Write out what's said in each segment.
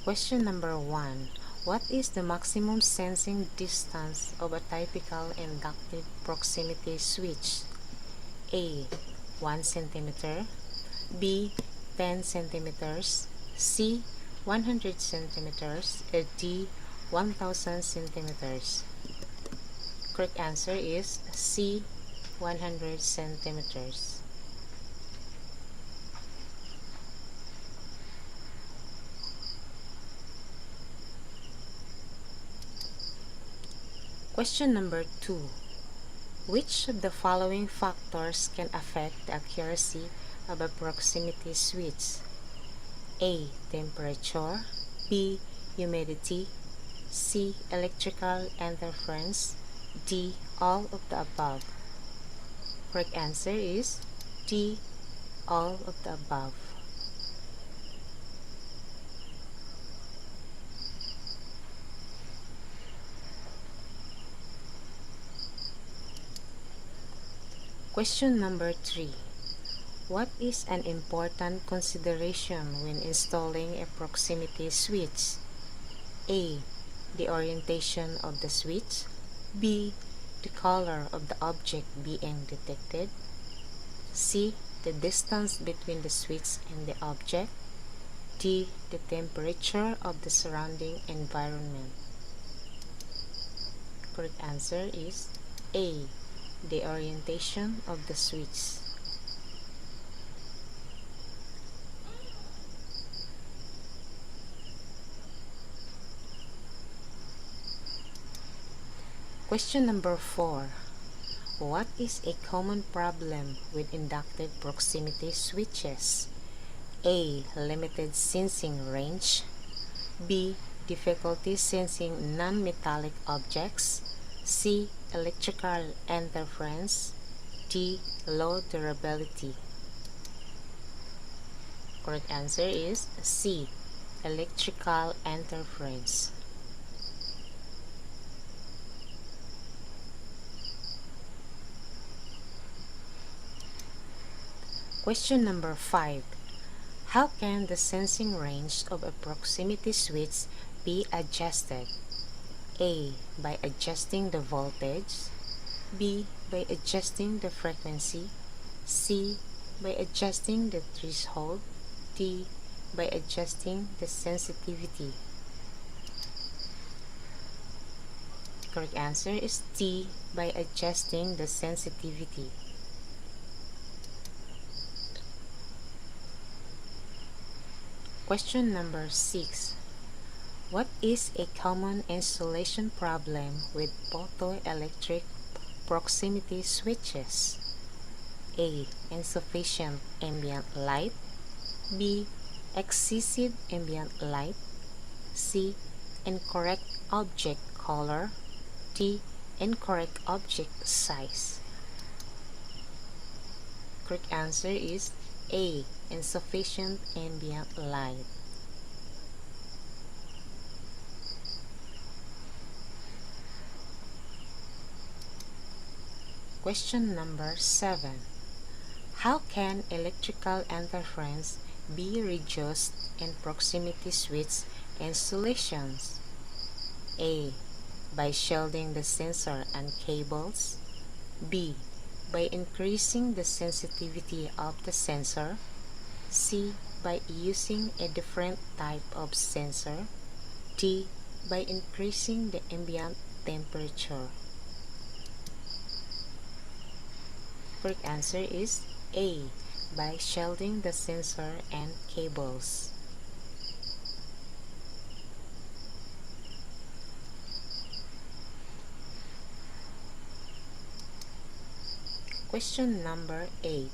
Question number 1. What is the maximum sensing distance of a typical inductive proximity switch? A. 1 centimeter, B. 10 centimeters, C. 100 centimeters, or D. 1000 centimeters. Correct answer is C. 100 centimeters. Question number 2. Which of the following factors can affect the accuracy of a proximity switch? A. Temperature, B. Humidity, C. Electrical interference, D. All of the above. Correct answer is D. All of the above. Question number 3. What is an important consideration when installing a proximity switch? A. The orientation of the switch, B. The color of the object being detected, C. The distance between the switch and the object, D. The temperature of the surrounding environment. Correct answer is A. The orientation of the switch. Question number 4. What is a common problem with inductive proximity switches? A. Limited sensing range, B. Difficulty sensing non-metallic objects, C. Electrical interference, D. Low durability. Correct answer is C. Electrical interference. Question number 5. How can the sensing range of a proximity switch be adjusted? A. By adjusting the voltage, B. By adjusting the frequency, C. By adjusting the threshold, D. By adjusting the sensitivity. Correct answer is D. By adjusting the sensitivity. Question number 6. What is a common installation problem with photoelectric proximity switches? A. Insufficient ambient light, B. Excessive ambient light, C. Incorrect object color, D. Incorrect object size. Correct answer is A. Insufficient ambient light. Question number 7. How can electrical interference be reduced in proximity switch installations? A. By shielding the sensor and cables, B. By increasing the sensitivity of the sensor, C. By using a different type of sensor, D. By increasing the ambient temperature. Correct answer is A. By shielding the sensor and cables. Question number 8.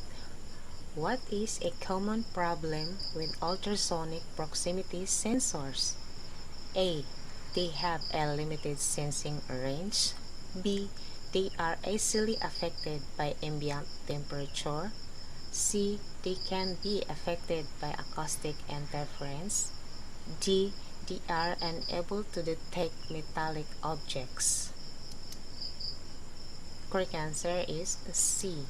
What is a common problem with ultrasonic proximity sensors? A. They have a limited sensing range, B. They are easily affected by ambient temperature, C. They can be affected by acoustic interference, D. They are unable to detect metallic objects. Correct answer is C.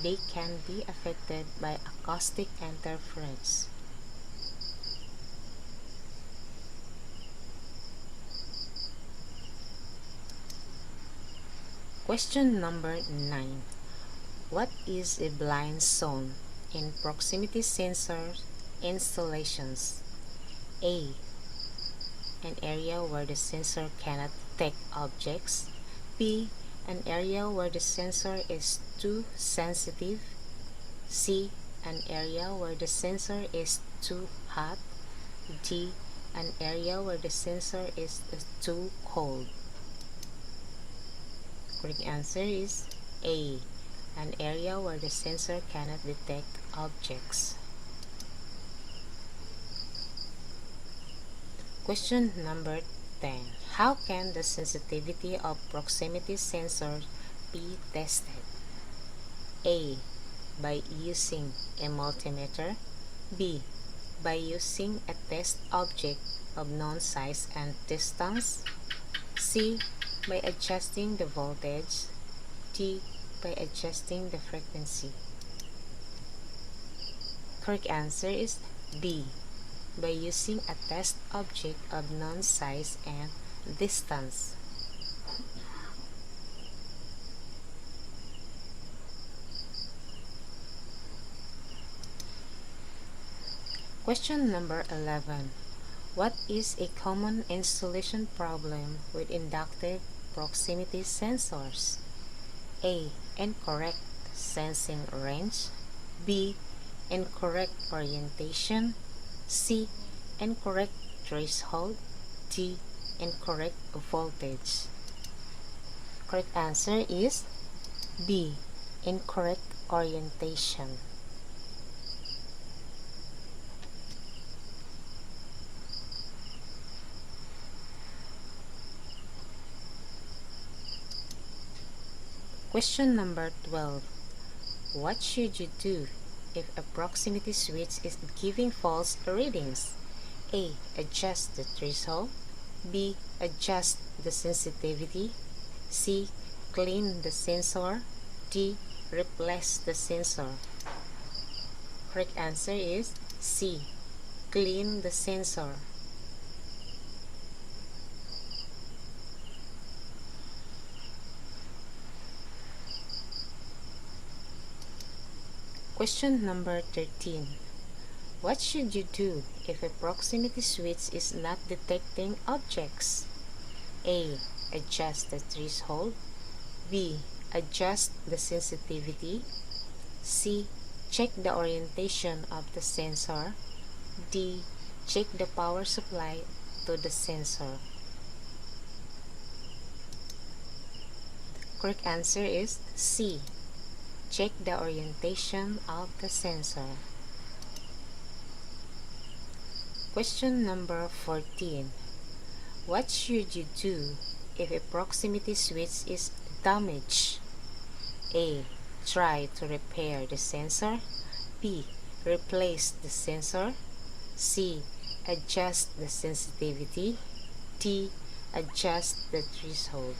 They can be affected by acoustic interference. Question number 9. What is a blind zone in proximity sensor installations? A. An area where the sensor cannot detect objects. B. An area where the sensor is too sensitive. C. An area where the sensor is too hot. D. An area where the sensor is too cold. Correct answer is A. An area where the sensor cannot detect objects. Question number 10. How can the sensitivity of proximity sensors be tested? A. By using a multimeter. B. By using a test object of known size and distance. C. By adjusting the voltage. D. By adjusting the frequency. Correct answer is D. By using a test object of known size and distance. Question number 11. What is a common installation problem with inductive proximity sensors? A. Incorrect sensing range. B. Incorrect orientation. C. Incorrect threshold. D. Incorrect voltage. Correct answer is B. Incorrect orientation. Question number 12. What should you do if a proximity switch is giving false readings? A. Adjust the threshold. B. Adjust the sensitivity. C. Clean the sensor. D. Replace the sensor. Correct answer is C. Clean the sensor. Question number 13. What should you do if a proximity switch is not detecting objects? A. Adjust the threshold. B. Adjust the sensitivity. C. Check the orientation of the sensor. D. Check the power supply to the sensor. Correct answer is C. Check the orientation of the sensor. Question number 14. What should you do if a proximity switch is damaged? A. Try to repair the sensor. B. Replace the sensor. C. Adjust the sensitivity. D. Adjust the threshold.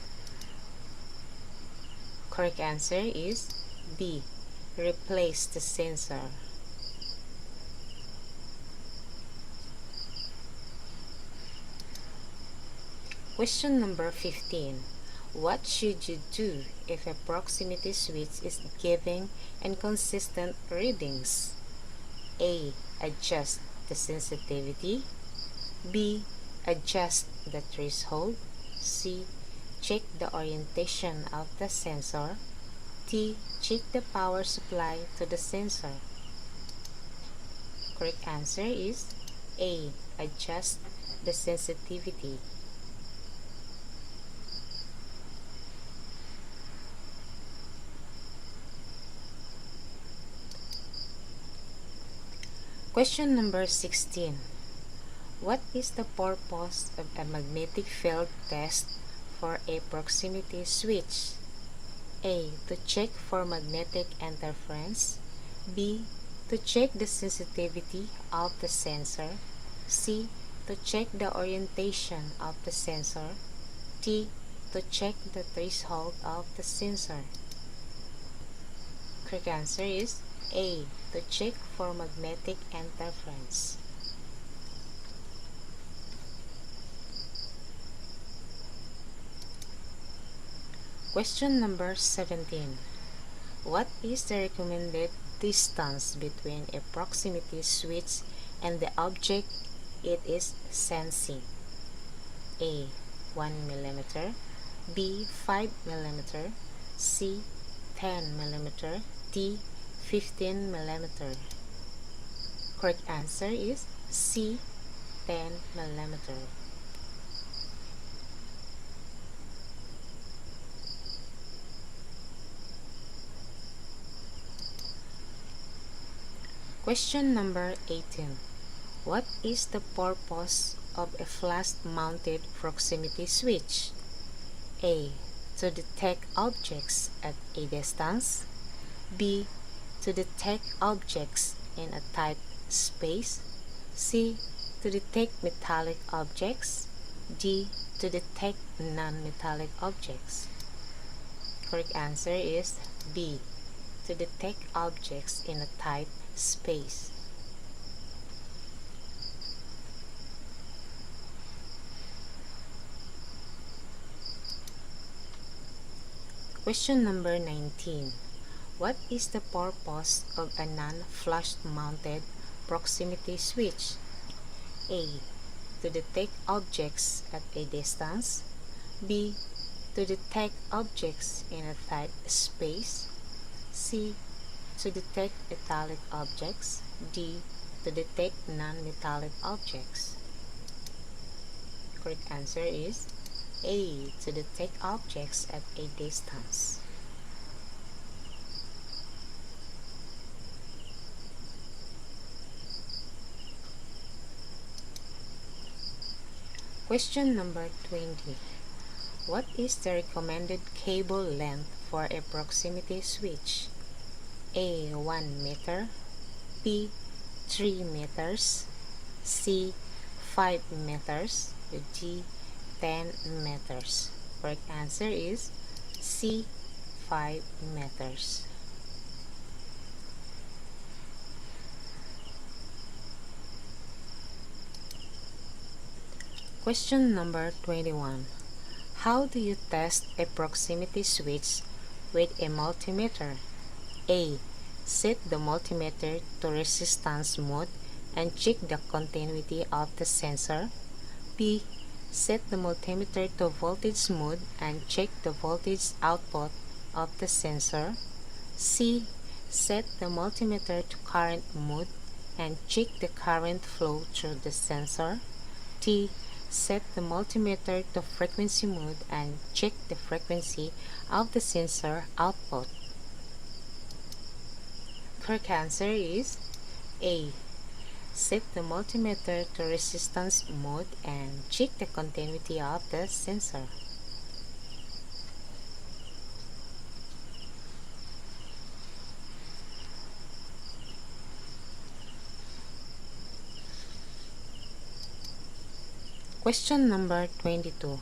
Correct answer is B. Replace the sensor. Question number 15. What should you do if a proximity switch is giving inconsistent readings? A. Adjust the sensitivity. B. Adjust the threshold. C. Check the orientation of the sensor. D. Check the power supply to the sensor. Correct answer is A. Adjust the sensitivity. Question number 16. What is the purpose of a magnetic field test for a proximity switch? A. To check for magnetic interference. B. To check the sensitivity of the sensor. C. To check the orientation of the sensor. D. To check the threshold of the sensor. Correct answer is A. To check for magnetic interference. Question number 17. What is the recommended distance between a proximity switch and the object it is sensing? A. 1 millimeter, B. 5 millimeter, C. 10 millimeter, D. 15 millimeter. Correct answer is C. 10 millimeter. Question number 18. What is the purpose of a flash-mounted proximity switch? A. To detect objects at a distance. B. To detect objects in a tight space. C. To detect metallic objects. D. To detect non-metallic objects. Correct answer is B. To detect objects in a tight space. Question number 19. What is the purpose of a non-flush mounted proximity switch? A. To detect objects at a distance. B. To detect objects in a tight space. C. To detect metallic objects. D. To detect non-metallic objects. Correct answer is A. To detect objects at a distance. Question number 20. What is the recommended cable length for a proximity switch? A. 1 meter, B. 3 meters, C. 5 meters, D. 10 meters. Correct answer is C. 5 meters. Question number 21. How do you test a proximity switch with a multimeter? A. Set the multimeter to resistance mode and check the continuity of the sensor. B. Set the multimeter to voltage mode and check the voltage output of the sensor. C. Set the multimeter to current mode and check the current flow through the sensor. D. Set the multimeter to frequency mode and check the frequency of the sensor output. Correct answer is A. Set the multimeter to resistance mode and check the continuity of the sensor. Question number 22.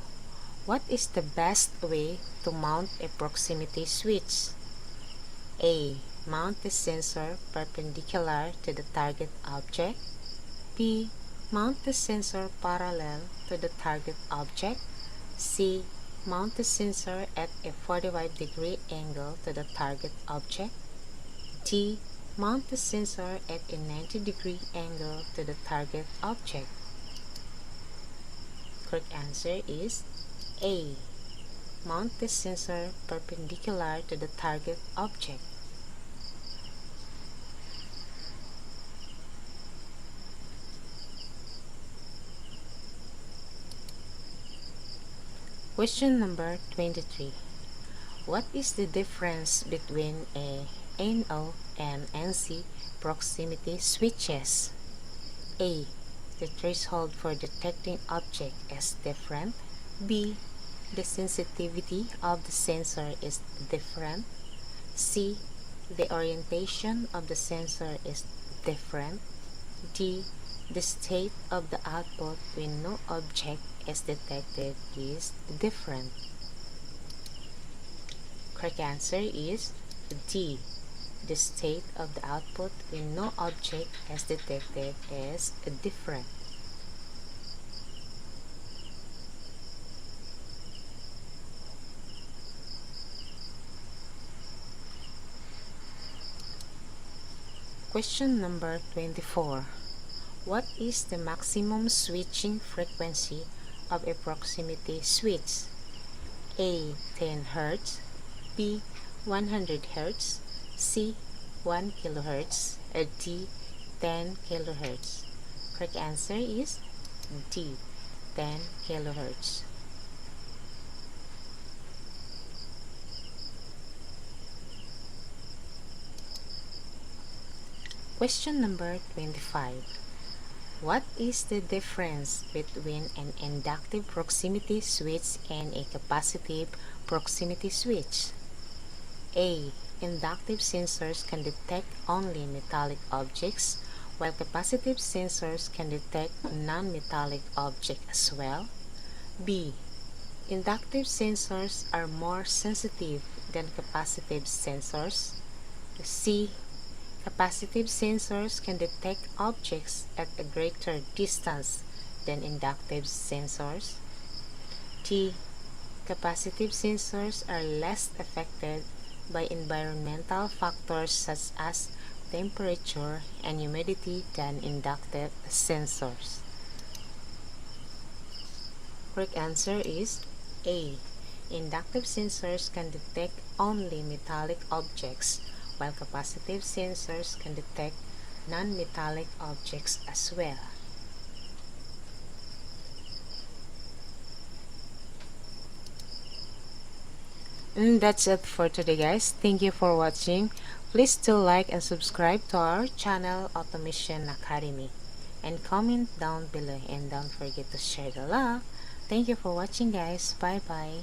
What is the best way to mount a proximity switch? A. Mount the sensor perpendicular to the target object. B. Mount the sensor parallel to the target object. C. Mount the sensor at a 45-degree angle to the target object. D. Mount the sensor at a 90-degree angle to the target object. Correct answer is A. Mount the sensor perpendicular to the target object. Question number 23. What is the difference between a NO and NC proximity switches? A. The threshold for detecting object is different. B. The sensitivity of the sensor is different. C. The orientation of the sensor is different. D. The state of the output when no object is detected is different. Correct answer is D. The state of the output when no object is detected is different. Question number 24. What is the maximum switching frequency of a proximity switch? A. 10 Hz, B. 100 Hz, C. 1 kHz, or D. 10 kHz. Correct answer is D. 10 kHz. Question number 25. What is the difference between an inductive proximity switch and a capacitive proximity switch? A. Inductive sensors can detect only metallic objects, while capacitive sensors can detect non-metallic objects as well. B. Inductive sensors are more sensitive than capacitive sensors. C. Capacitive sensors can detect objects at a greater distance than inductive sensors. D. Capacitive sensors are less affected by environmental factors such as temperature and humidity than inductive sensors. Correct answer is A. Inductive sensors can detect only metallic objects, while capacitive sensors can detect non-metallic objects as well. And that's it for today, guys. Thank you for watching. Please do like and subscribe to our channel, Automation Academy, and comment down below, and don't forget to share the love. Thank you for watching, guys. Bye bye.